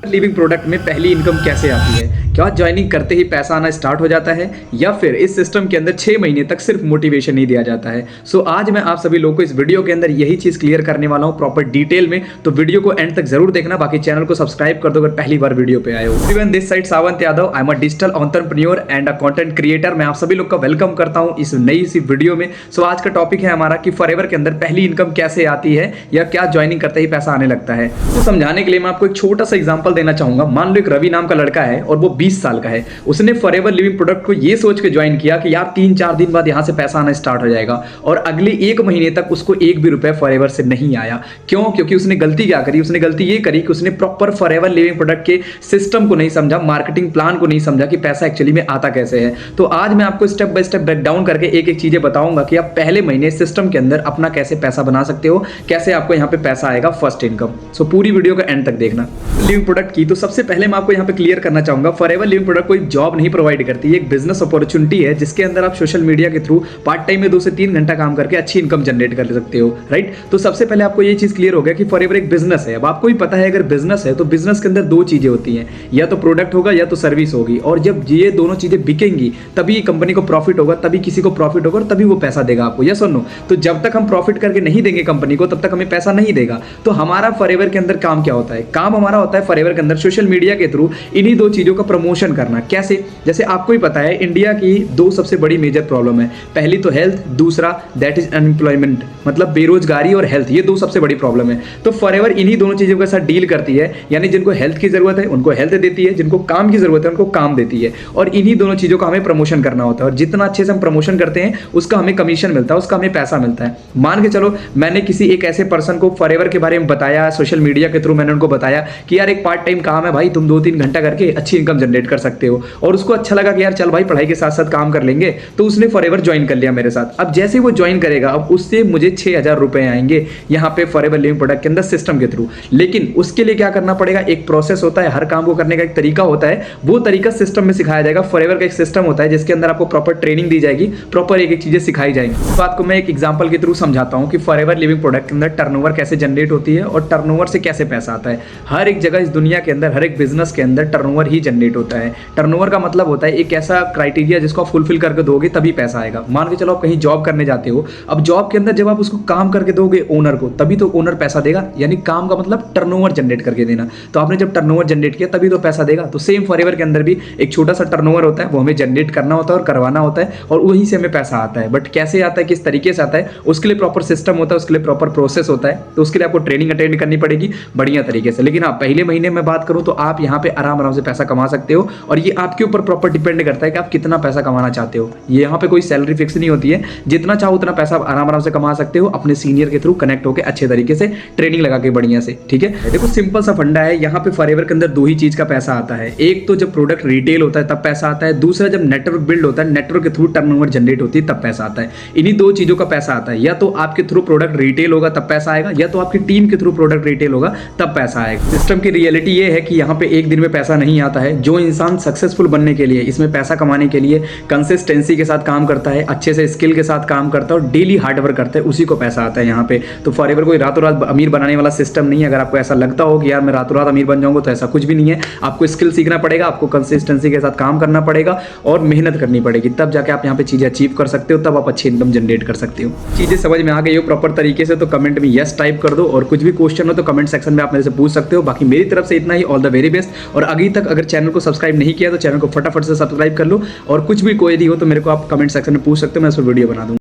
Living product में पहली income कैसे आती है? क्या ज्वाइनिंग करते ही पैसा आना स्टार्ट हो जाता है या फिर इस सिस्टम के अंदर 6 महीने तक सिर्फ मोटिवेशन ही दिया जाता है? सो आज मैं आप सभी लोगों को इस वीडियो के अंदर यही चीज क्लियर करने वाला हूं प्रॉपर डिटेल में। तो वीडियो को एंड तक जरूर देखना, बाकी चैनल को सब्सक्राइब कर दो अगर पहली बार वीडियो पे आए हो। Everyone, this side Sawant Yadav, I am a digital entrepreneur and a content creator. मैं आप सभी लोग का वेलकम करता हूं इस नई सी वीडियो में। सो आज का टॉपिक है हमारा कि फॉरएवर के अंदर पहली इनकम कैसे आती है या क्या ज्वाइनिंग करते ही पैसा आने लगता है। तो समझाने के लिए मैं आपको एक छोटा सा एग्जांपल देना चाहूंगा। मान लो एक रवि नाम का लड़का है और वो 20 साल का है। उसने फॉरएवर लिविंग प्रोडक्ट को ये सोच के ज्वाइन किया कि यार 3-4 दिन बाद यहां से पैसा आना स्टार्ट हो जाएगा, और अगले 1 महीने तक उसको 1 भी रुपए फॉरएवर से नहीं आया। क्यों? क्योंकि उसने गलती क्या करी? उसने गलती ये करी कि उसने प्रॉपर फॉरएवर लिविंग प्रोडक्ट के सिस्टम को नहीं समझा, मार्केटिंग प्लान को नहीं समझा कि पैसा एक्चुअली में आता कैसे है। तो आज मैं आपको step by step break down करके एक एक चीजें बताऊंगा कि आप पहले महीने सिस्टम के अंदर अपना कैसे पैसा बना सकते हो, कैसे आपको यहाँ पे पैसा आएगा फर्स्ट इनकम। सो पूरी वीडियो का एंड तक देखना। लिविंग प्रोडक्ट की तो सबसे पहले मैं आपको यहाँ पे क्लियर करना चाहूंगा, फॉरएवर लिविंग प्रोडक्ट कोई जॉब नहीं प्रोवाइड करती है, एक बिजनेस अपॉर्चुनिटी है जिसके अंदर आप सोशल मीडिया के थ्रू पार्ट टाइम में 2 से 3 घंटा काम करके अच्छी इनकम जनरेट कर सकते हो, राइट। तो सबसे पहले आपको ये चीज क्लियर हो गया कि फॉरएवर एक बिजनेस है। अब आपको भी पता है अगर बिजनेस है तो बिजनेस के अंदर 2 चीजें होती हैं, या तो प्रोडक्ट होगा या तो सर्विस होगी, और जब ये दोनों चीजें बिकेंगी तभी कंपनी को प्रॉफिट होगा, तभी किसी को प्रॉफिट होगा और तभी वो पैसा देगा आपको, यस और नो। तो जब तक हम प्रॉफिट करके नहीं देंगे कंपनी को तब तक हमें पैसा नहीं देगा। तो हमारा फॉरएवर के अंदर काम क्या होता है? काम हमारा होता है फॉरएवर के अंदर सोशल मीडिया के थ्रू इन्हीं 2 चीजों का प्रमोशन करना। कैसे? जैसे आपको ही पता है इंडिया की 2 सबसे बड़ी मेजर प्रॉब्लम है, पहली तो हेल्थ, दूसरा दैट इज अनएम्प्लॉयमेंट, मतलब बेरोजगारी और हेल्थ, ये 2 सबसे बड़ी प्रॉब्लम है। तो फॉरएवर इन्हीं दोनों चीजों के साथ डील करती है, यानी जिनको हेल्थ की जरूरत है उनको हेल्थ देती है, जिनको काम की जरूरत है उनको काम देती है, और इन्हीं दोनों चीजों का हमें प्रमोशन करना होता है। और जितना अच्छे से हम प्रमोशन करते हैं उसका हमें कमीशन मिलता है, उसका हमें पैसा मिलता है। मान के चलो मैंने किसी एक ऐसे पर्सन को फॉरएवर के बारे में बताया, सोशल मीडिया के थ्रू मैंने उनको बताया कि यार एक पार्ट टाइम काम है भाई, तुम 2-3 घंटा करके अच्छी इनकम जनरेट कर सकते हो, और उसको अच्छा लगा कि यार चल भाई पढ़ाई के साथ साथ काम कर लेंगे, तो उसने फॉरएवर ज्वाइन कर लिया मेरे साथ। अब जैसे वो ज्वाइन करेगा अब उससे मुझे 6000 रुपए आएंगे यहाँ पे फॉरएवर लिविंग प्रोडक्ट के अंदर सिस्टम के थ्रू। लेकिन उसके लिए क्या करना पड़ेगा? एक प्रोसेस होता है, हर काम को करने का एक तरीका होता है, वो तरीका सिस्टम में सिखाया जाएगा। फॉरएवर का एक सिस्टम होता है जिसके अंदर आपको प्रॉपर ट्रेनिंग दी जाएगी, प्रॉपर एक एक चीजें सिखाई जाएंगी। इस बात को मैं एक एग्जांपल के थ्रू समझाता हूं कि फॉरएवर लिविंग प्रोडक्ट के अंदर टर्नओवर कैसे जनरेट होती है और टर्नओवर से कैसे पैसा आता है। हर एक जगह इस दुनिया के अंदर, हर एक बिजनेस के अंदर टर्नओवर ही जनरेट होता है। टर्नओवर का मतलब होता है एक ऐसा क्राइटेरिया जिसको आप फुलफिल करके दोगे तभी पैसा आएगा। मान के चलो आप कहीं जॉब करने जाते हो, अब जॉब के अंदर जब आप उसको काम करके दोगे ओनर को, तभी तो ओनर पैसा देगा, यानी काम का मतलब टर्नओवर जनरेट करके देना। तो आपने जब टर्नओवर जनरेट किया तभी तो पैसा देगा। तो सेम फॉरएवर के अंदर भी एक छोटा सा टर्नओवर होता है, वो हमें जनरेट करना होता है और करवाना होता है, और वहीं से हमें पैसा आता है। बट कैसे आता है, किस तरीके से आता है, उसके लिए प्रॉपर सिस्टम होता है, उसके लिए प्रॉपर प्रोसेस होता है। तो उसके लिए आपको ट्रेनिंग अटेंड करनी पड़ेगी बढ़िया तरीके से। लेकिन आप पहले महीने में बात करूं तो आप यहाँ पे आराम आराम से पैसा कमा सकते हो, और ये आपके ऊपर प्रॉपर डिपेंड करता है कि आप कितना पैसा कमाना चाहते हो। ये यहाँ पे कोई सैलरी फिक्स नहीं होती है, जितना चाहो उतना पैसा आराम आराम से कमा सकते हो अपने सीनियर के थ्रू कनेक्ट होकर अच्छे तरीके से ट्रेनिंग लगा के बढ़िया से, ठीक है। देखो सिंपल सा फंडा है, यहाँ पे फॉरएवर के अंदर 2 ही चीज का पैसा आता है। एक तो जब प्रोडक्ट रिटेल होता है तब पैसा आता है, दूसरा जब नेटवर्क बिल्ड होता है, नेटवर्क के थ्रू टर्नओवर जनरेट होती है तब पैसा आता है। इन्हीं 2 चीजों का पैसा आता है, या तो आपके थ्रू प्रोडक्ट रिटेल होगा तब पैसा आएगा, या तो आपकी टीम के थ्रू प्रोडक्ट रिटेल होगा तब पैसा आएगा। सिस्टम की रियलिटी ये है कि यहाँ पे एक दिन में पैसा नहीं आता है। जो इंसान सक्सेसफुल बनने के लिए, इसमें पैसा कमाने के लिए कंसिस्टेंसी के साथ काम करता है, अच्छे से स्किल के साथ काम करता है और डेली हार्डवर्क करता है, उसी को पैसा आता है यहाँ पे। तो फॉरएवर कोई रातों रात अमीर बनाने वाला सिस्टम नहीं है। अगर आपको ऐसा लगता हो कि यार मैं रातों रात अमीर बन जाऊंगा, तो ऐसा कुछ भी नहीं है। आपको स्किल सीखना पड़ेगा, आपको कंसिस्टेंसी के साथ काम करना पड़ेगा और मेहनत करनी पड़ेगी, तब जाके आप यहाँ पे चीजें अचीव कर सकते हो, तब आप अच्छी इनकम जनरेट कर सकते हो। चीजें समझ में आ गई हो प्रॉपर तरीके से तो कमेंट में यस टाइप कर दो, और कुछ भी क्वेश्चन हो तो कमेंट सेक्शन में आप मेरे से पूछ सकते हो। बाकी मेरी तरफ से इतना ही। All the very best. और अभी तक अगर चैनल को सब्सक्राइब नहीं किया तो चैनल को फटाफट से सब्सक्राइब कर लो, और कुछ भी कोई भी हो तो मेरे को आप कमेंट सेक्शन में पूछ सकते हो, मैं उस पर वीडियो बना दूंगा।